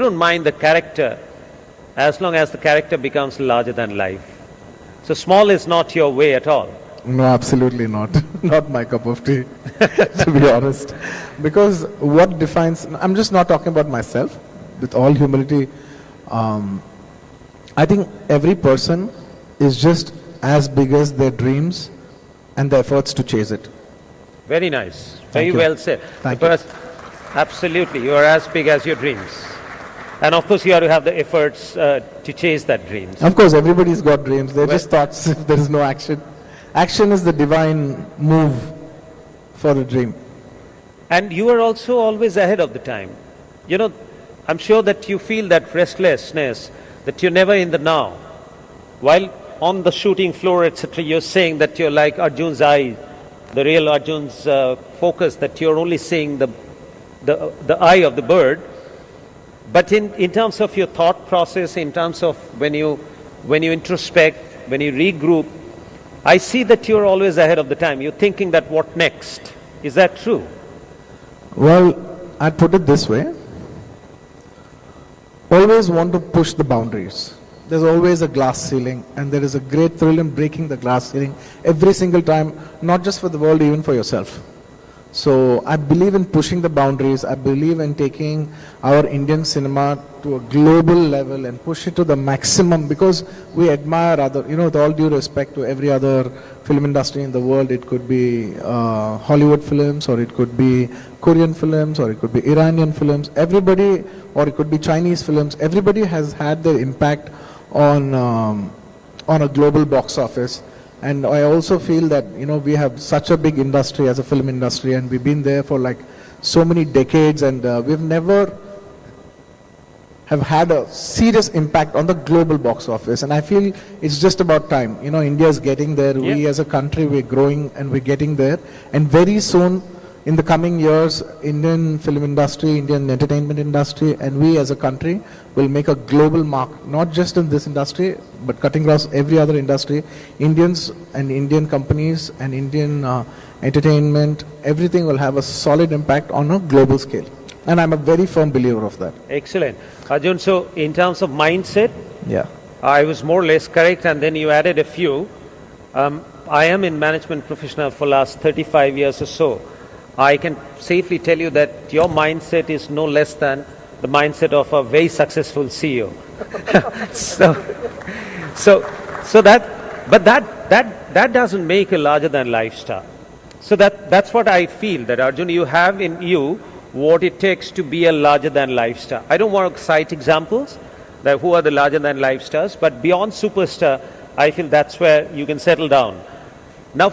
don't mind the character as long as the character becomes larger than life. So small is not your way at all. No, absolutely not. Not my cup of tea, to be honest. Because what defines, I'm just not talking about myself, with all humility. I think every person is just as big as their dreams and the efforts to chase it. Very nice. Very Thank you. well said. Thank you. Absolutely. You are as big as your dreams. And of course, you have to have the efforts to chase that dreams. Of course, everybody's got dreams. They're just thoughts if there is no action. Action is the divine move for a dream. And you are also always ahead of the time. You know, I'm sure that you feel that restlessness, that you're never in the now. While on the shooting floor, etc., you're saying that you're like Arjun's eye, the real Arjun's focus, that you're only seeing the eye of the bird. But in terms of your thought process, in terms of when you introspect, when you regroup, I see that you're always ahead of the time. You're thinking that what next? Is that true? Well, I'd put it this way. Always want to push the boundaries. There's always a glass ceiling, and there is a great thrill in breaking the glass ceiling every single time, not just for the world, even for yourself. So I believe in pushing the boundaries. I believe in taking our Indian cinema to a global level and push it to the maximum, because we admire other, with all due respect to every other film industry in the world. It could be Hollywood films, or it could be Korean films, or it could be Iranian films. Everybody, or it could be Chinese films. Everybody has had their impact on a global box office. And I also feel that, we have such a big industry as a film industry, and we've been there for like so many decades, and we've never have had a serious impact on the global box office. And I feel it's just about time. India is getting there. Yeah. We as a country, we're growing and we're getting there. And very soon, in the coming years, Indian film industry, Indian entertainment industry, and we as a country will make a global mark, not just in this industry, but cutting across every other industry. Indians and Indian companies and Indian entertainment, everything will have a solid impact on a global scale. And I'm a very firm believer of that. Excellent. Arjun, so in terms of mindset, yeah, I was more or less correct, and then you added a few. I am in management professional for last 35 years or so. I can safely tell you that your mindset is no less than the mindset of a very successful CEO. But that doesn't make a larger than life star. So that's what I feel, that Arjun, you have in you what it takes to be a larger than life star. I don't want to cite examples that who are the larger than life stars, but beyond superstar, I feel that's where you can settle down. Now.